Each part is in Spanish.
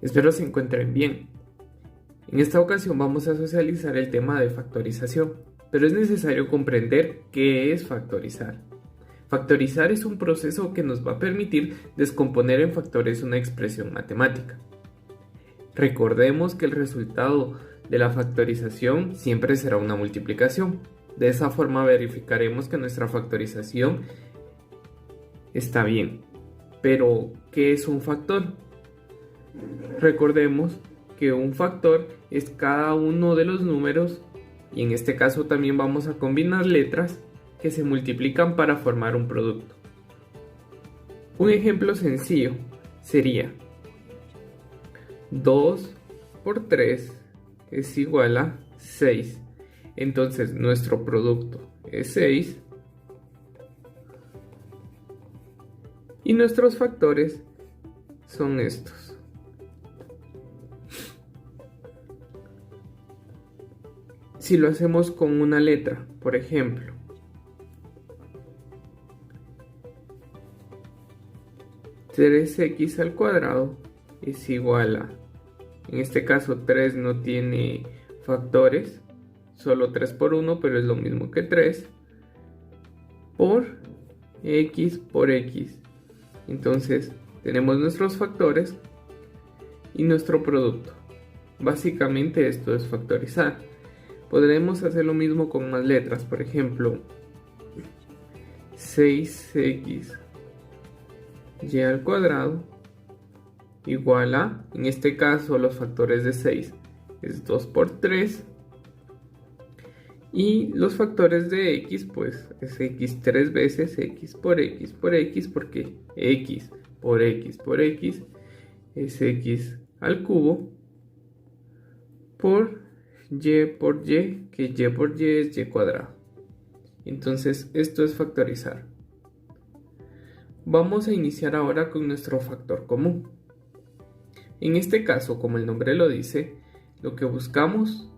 Espero se encuentren bien. En esta ocasión vamos a socializar el tema de factorización, pero es necesario comprender qué es factorizar. Factorizar es un proceso que nos va a permitir descomponer en factores una expresión matemática. Recordemos que el resultado de la factorización siempre será una multiplicación. De esa forma verificaremos que nuestra factorización está bien. Pero, ¿qué es un factor? Recordemos que un factor es cada uno de los números, y en este caso también vamos a combinar letras que se multiplican para formar un producto. Un ejemplo sencillo sería 2 por 3 es igual a 6. Entonces nuestro producto es 6 y nuestros factores son estos. Si lo hacemos con una letra, por ejemplo, 3x al cuadrado es igual a, en este caso 3 no tiene factores, solo 3 por 1, pero es lo mismo que 3, por x. Entonces tenemos nuestros factores y nuestro producto. Básicamente esto es factorizar. Podremos hacer lo mismo con más letras, por ejemplo, 6x y al cuadrado igual a, en este caso los factores de 6 es 2 por 3 y los factores de x pues es x 3 veces x por x por x, porque x por x por x es x al cubo por y por y, que y por y es y cuadrado. Entonces esto es factorizar. Vamos a iniciar ahora con nuestro factor común. En este caso, como el nombre lo dice, lo que buscamos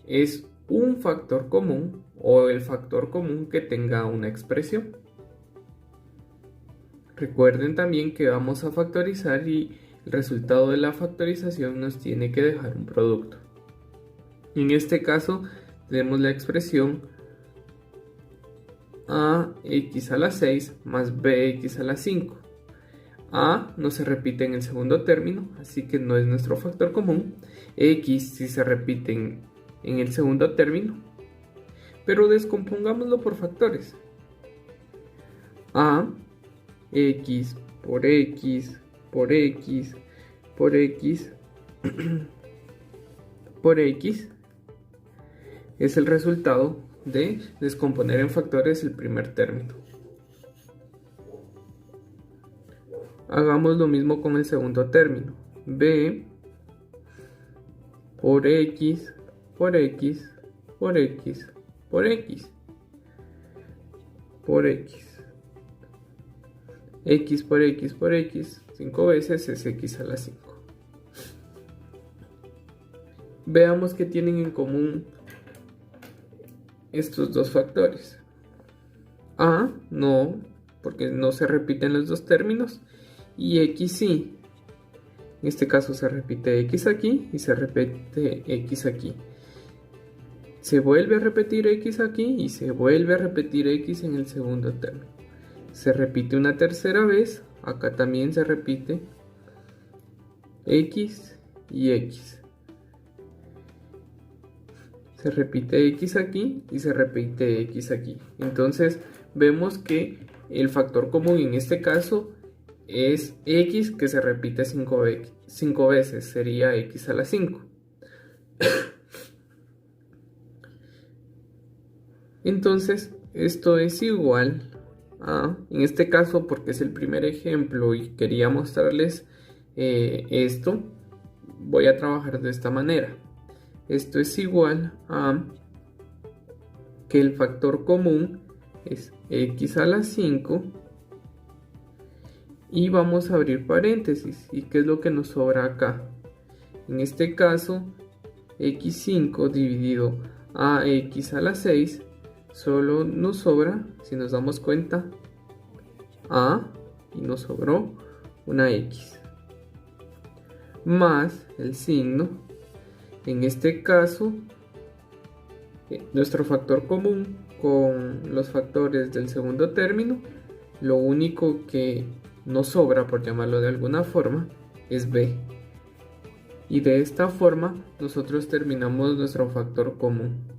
es un factor común o el factor común que tenga una expresión. Recuerden también que vamos a factorizar y el resultado de la factorización nos tiene que dejar un producto. En este caso tenemos la expresión ax a la 6 más bx a la 5. A no se repite en el segundo término, así que no es nuestro factor común. X sí se repite en el segundo término, pero descompongámoslo por factores. A, x por x por x por x por x es el resultado de descomponer en factores el primer término. Hagamos lo mismo con el segundo término. B por x por x por x por x por x. X por x por x 5 veces es x a la 5. Veamos qué tienen en común estos dos factores. A no, porque no se repiten los dos términos, y x sí. En este caso se repite x aquí y se repite x aquí. Se vuelve a repetir x aquí y se vuelve a repetir x en el segundo término. Se repite una tercera vez, acá también se repite x y x. Se repite x aquí y se repite x aquí. Entonces vemos que el factor común en este caso es x, que se repite 5 veces, sería x a la 5. Entonces esto es igual a, en este caso porque es el primer ejemplo y quería mostrarles esto, voy a trabajar de esta manera. Esto es igual a que el factor común es x a la 5 y vamos a abrir paréntesis. ¿Y qué es lo que nos sobra acá? En este caso, x5 dividido a x a la 6 solo nos sobra, si nos damos cuenta, a, y nos sobró una x. más el signo. En este caso, nuestro factor común con los factores del segundo término, lo único que nos sobra, por llamarlo de alguna forma, es b. Y de esta forma nosotros terminamos nuestro factor común.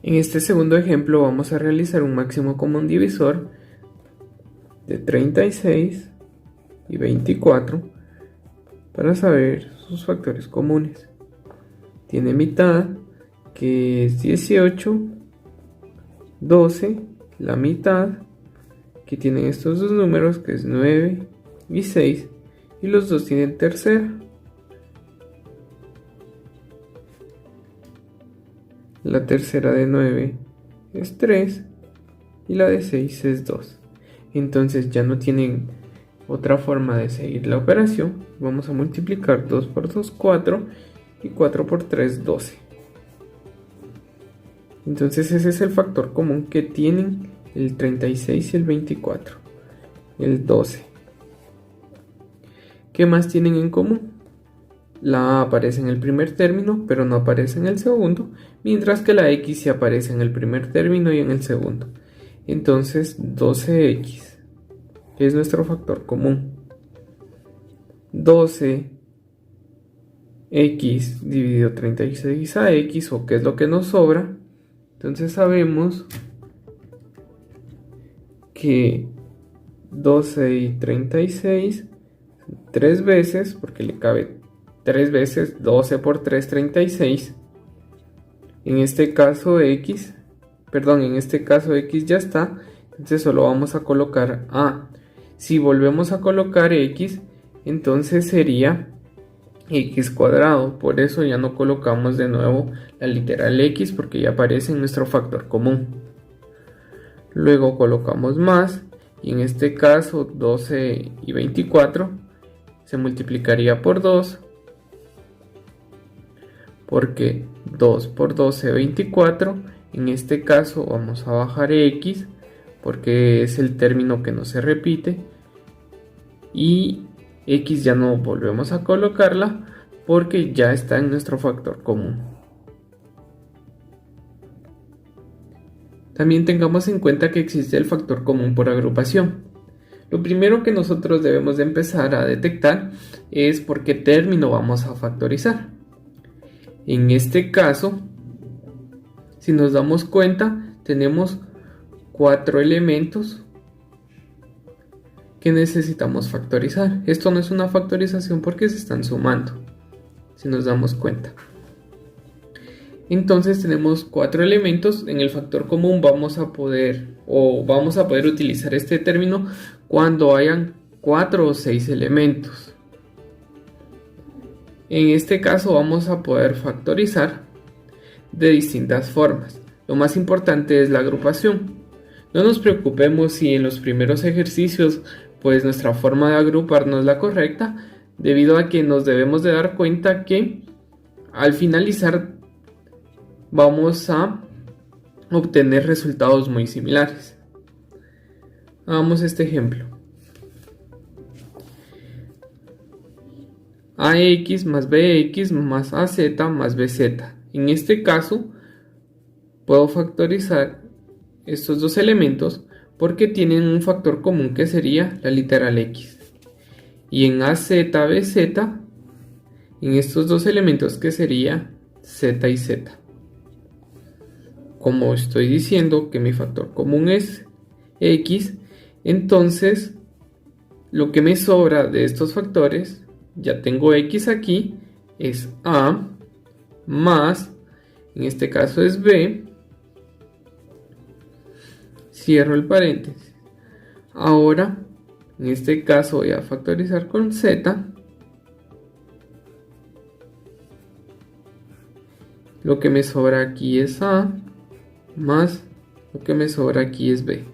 En este segundo ejemplo vamos a realizar un máximo común divisor de 36 y 24 para saber sus factores comunes. Tiene mitad, que es 18, 12, la mitad, que tienen estos dos números, que es 9 y 6, y los dos tienen tercera. La tercera de 9 es 3 y la de 6 es 2. Entonces ya no tienen otra forma de seguir la operación. Vamos a multiplicar 2 por 2, 4, y 4 por 3, 12. Entonces ese es el factor común que tienen el 36 y el 24, el 12. ¿Qué más tienen en común? La A aparece en el primer término, pero no aparece en el segundo, mientras que la X sí aparece en el primer término y en el segundo. Entonces 12x es nuestro factor común. 12x dividido 36 a x, o qué es lo que nos sobra. Entonces sabemos que 12 y 36 3 veces, porque le cabe 3 veces, 12 por 3, 36. En este caso x ya está, entonces solo vamos a colocar a. Si volvemos a colocar x, entonces sería x cuadrado. Por eso ya no colocamos de nuevo la literal x, porque ya aparece en nuestro factor común. Luego colocamos más, y en este caso 12 y 24 se multiplicaría por 2, porque 2 por 12, 24. En este caso vamos a bajar x, porque es el término que no se repite, y x ya no volvemos a colocarla porque ya está en nuestro factor común. También tengamos en cuenta que existe el factor común por agrupación. Lo primero que nosotros debemos de empezar a detectar es por qué término vamos a factorizar. En este caso, si nos damos cuenta, tenemos 4 elementos que necesitamos factorizar. Esto no es una factorización porque se están sumando, si nos damos cuenta. Entonces tenemos 4 elementos. En el factor común vamos a poder utilizar este término cuando hayan 4 o 6 elementos. En este caso vamos a poder factorizar de distintas formas. Lo más importante es la agrupación. No nos preocupemos si en los primeros ejercicios pues nuestra forma de agrupar no es la correcta, debido a que nos debemos de dar cuenta que al finalizar vamos a obtener resultados muy similares. Hagamos este ejemplo. AX más BX más AZ más BZ. En este caso puedo factorizar estos dos elementos porque tienen un factor común que sería la literal x. Y en AZ, BZ, en estos dos elementos que sería z y z. Como estoy diciendo que mi factor común es x, entonces lo que me sobra de estos factores, ya tengo x aquí, es a más, en este caso es b, cierro el paréntesis. Ahora, en este caso voy a factorizar con z. Lo que me sobra aquí es a, más lo que me sobra aquí es b.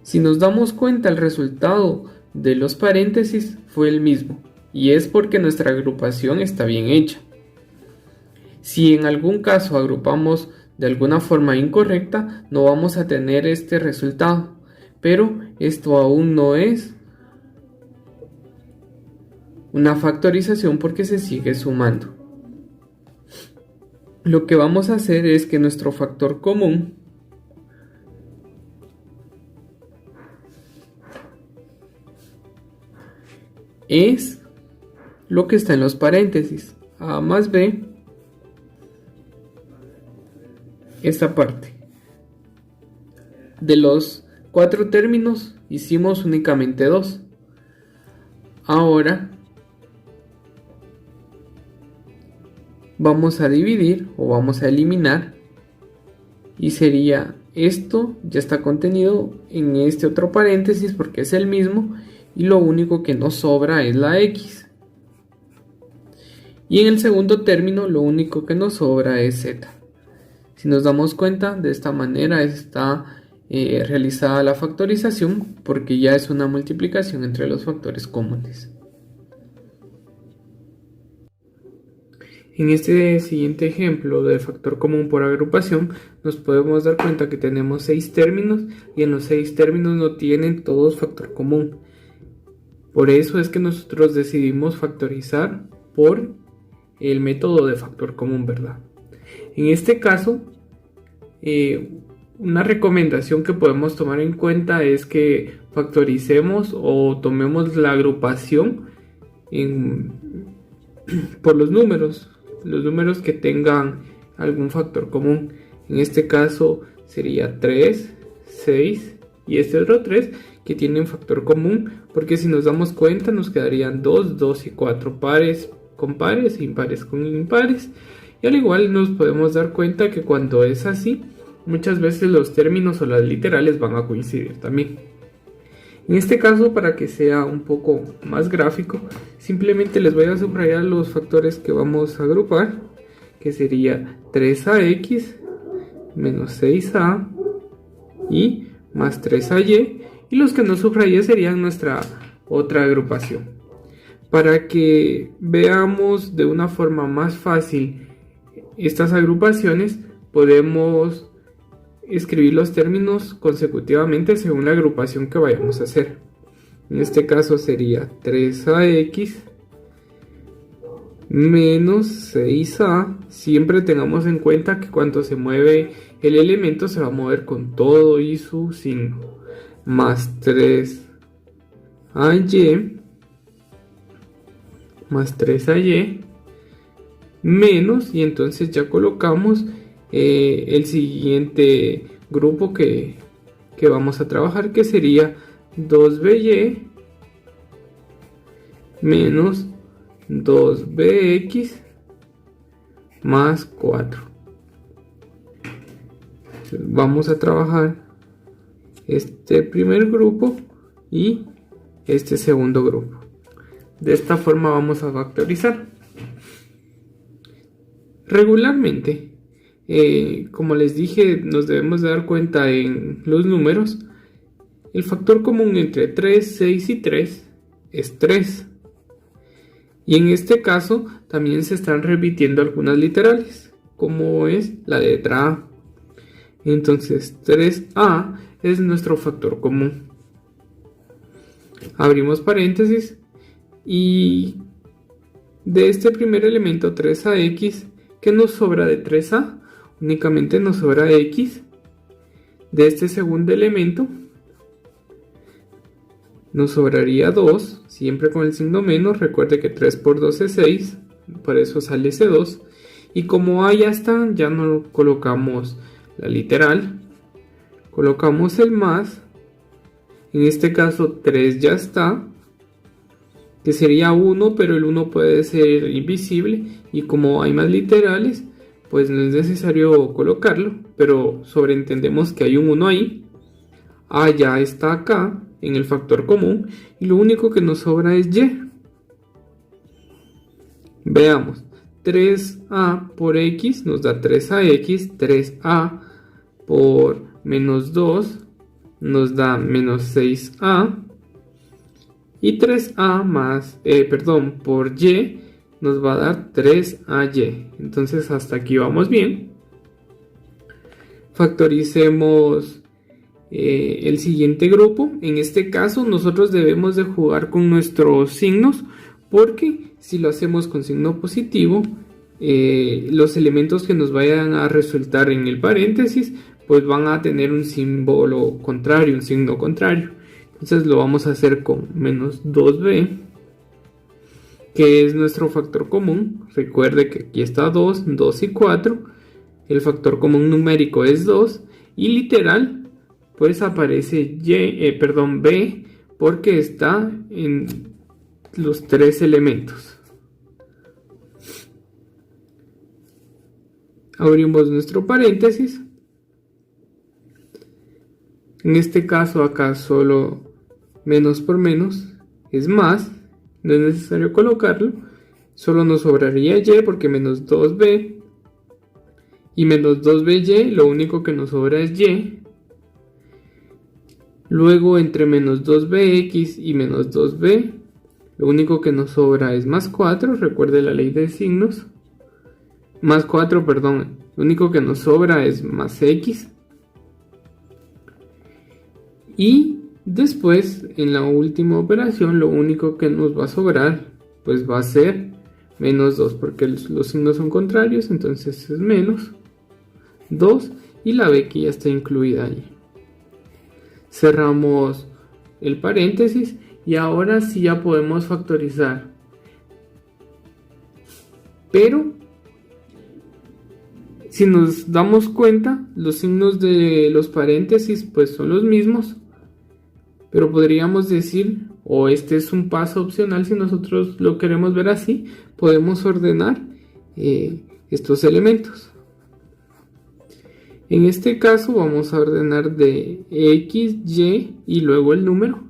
Si nos damos cuenta, el resultado de los paréntesis fue el mismo, y es porque nuestra agrupación está bien hecha. Si en algún caso agrupamos de alguna forma incorrecta, no vamos a tener este resultado, pero esto aún no es una factorización porque se sigue sumando. Lo que vamos a hacer es que nuestro factor común es lo que está en los paréntesis, a más b, esta parte. De los 4 términos hicimos únicamente 2. Ahora vamos a dividir o vamos a eliminar y sería esto ya está contenido en este otro paréntesis porque es el mismo y lo único que nos sobra es la x. Y en el segundo término lo único que nos sobra es z. Si nos damos cuenta, de esta manera está realizada la factorización porque ya es una multiplicación entre los factores comunes. En este siguiente ejemplo de factor común por agrupación nos podemos dar cuenta que tenemos 6 términos y en los 6 términos no tienen todos factor común. Por eso es que nosotros decidimos factorizar por el método de factor común, ¿verdad? En este caso, una recomendación que podemos tomar en cuenta es que factoricemos o tomemos la agrupación por los números que tengan algún factor común. En este caso sería 3, 6 y este otro 3 que tienen factor común, porque si nos damos cuenta nos quedarían 2, 2 y 4 pares con pares, impares con impares. Y al igual nos podemos dar cuenta que cuando es así, muchas veces los términos o las literales van a coincidir también. En este caso, para que sea un poco más gráfico, simplemente les voy a subrayar los factores que vamos a agrupar, que sería 3ax menos 6a y más 3ay, y los que no subrayé serían nuestra otra agrupación. Para que veamos de una forma más fácil estas agrupaciones, podemos escribir los términos consecutivamente según la agrupación que vayamos a hacer. En este caso sería 3ax menos 6a. Siempre tengamos en cuenta que cuando se mueve el elemento se va a mover con todo y su signo. Más 3ay más 3ay menos, y entonces ya colocamos el siguiente grupo que vamos a trabajar, que sería 2by menos 2bx más 4. Vamos a trabajar este primer grupo y este segundo grupo. De esta forma vamos a factorizar. Regularmente, como les dije, nos debemos dar cuenta en los números. El factor común entre 3, 6 y 3 es 3. Y en este caso también se están repitiendo algunas literales, como es la letra A. Entonces 3A es nuestro factor común. Abrimos paréntesis y de este primer elemento 3ax, ¿qué nos sobra de 3a? Únicamente nos sobra x. De este segundo elemento nos sobraría 2, siempre con el signo menos. Recuerde que 3 por 2 es 6, por eso sale ese 2. Y como A ya está, ya no colocamos la literal, colocamos el más. En este caso 3 ya está, que sería 1, pero el 1 puede ser invisible, y como hay más literales, pues no es necesario colocarlo, pero sobreentendemos que hay un 1 ahí. A ya está acá en el factor común y lo único que nos sobra es y. Veamos, 3a por x nos da 3ax, 3a por menos 2 nos da menos 6a, y 3a más, por y nos va a dar 3ay. Entonces hasta aquí vamos bien. Factoricemos el siguiente grupo. En este caso nosotros debemos de jugar con nuestros signos porque si lo hacemos con signo positivo, los elementos que nos vayan a resultar en el paréntesis pues van a tener un símbolo contrario, un signo contrario. Entonces lo vamos a hacer con menos 2b, que es nuestro factor común. Recuerde que aquí está 2, 2 y 4. El factor común numérico es 2 y literal pues aparece b, porque está en los tres elementos. Abrimos nuestro paréntesis. En este caso acá solo menos por menos es más, no es necesario colocarlo, solo nos sobraría y porque menos 2b y menos 2by, lo único que nos sobra es y. Luego entre menos 2bx y menos 2b, lo único que nos sobra es más 4, recuerde la ley de signos. Más 4, perdón, lo único que nos sobra es más x. Y después, en la última operación, lo único que nos va a sobrar, pues va a ser menos 2, porque los signos son contrarios, entonces es menos 2, y la b que ya está incluida allí. Cerramos el paréntesis, y ahora sí ya podemos factorizar. Pero si nos damos cuenta, los signos de los paréntesis pues son los mismos, pero podríamos decir, o este es un paso opcional si nosotros lo queremos ver así, podemos ordenar estos elementos. En este caso vamos a ordenar de x, y y luego el número,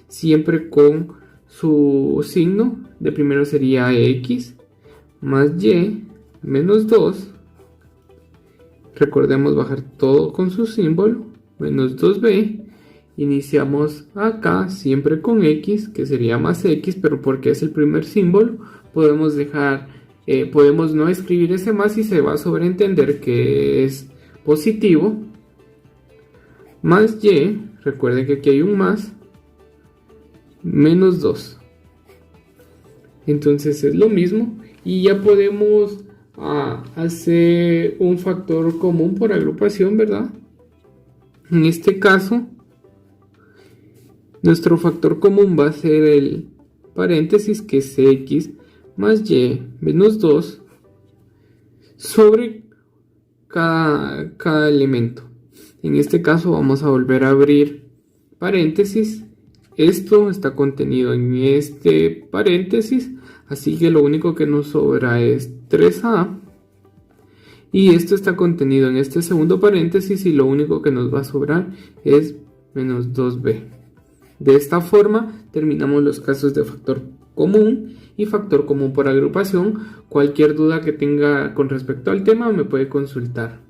siempre con su signo. De primero sería x más y menos 2. Recordemos bajar todo con su símbolo, menos 2b. Iniciamos acá siempre con x, que sería más x, pero porque es el primer símbolo, podemos podemos no escribir ese más y se va a sobreentender que es positivo. Más y, recuerden que aquí hay un más, menos 2. Entonces es lo mismo y ya podemos hacer un factor común por agrupación, ¿verdad? En este caso, nuestro factor común va a ser el paréntesis, que es x más y menos 2 sobre cada elemento. En este caso vamos a volver a abrir paréntesis. Esto está contenido en este paréntesis, así que lo único que nos sobra es 3a. Y esto está contenido en este segundo paréntesis y lo único que nos va a sobrar es menos 2b. De esta forma terminamos los casos de factor común y factor común por agrupación. Cualquier duda que tenga con respecto al tema me puede consultar.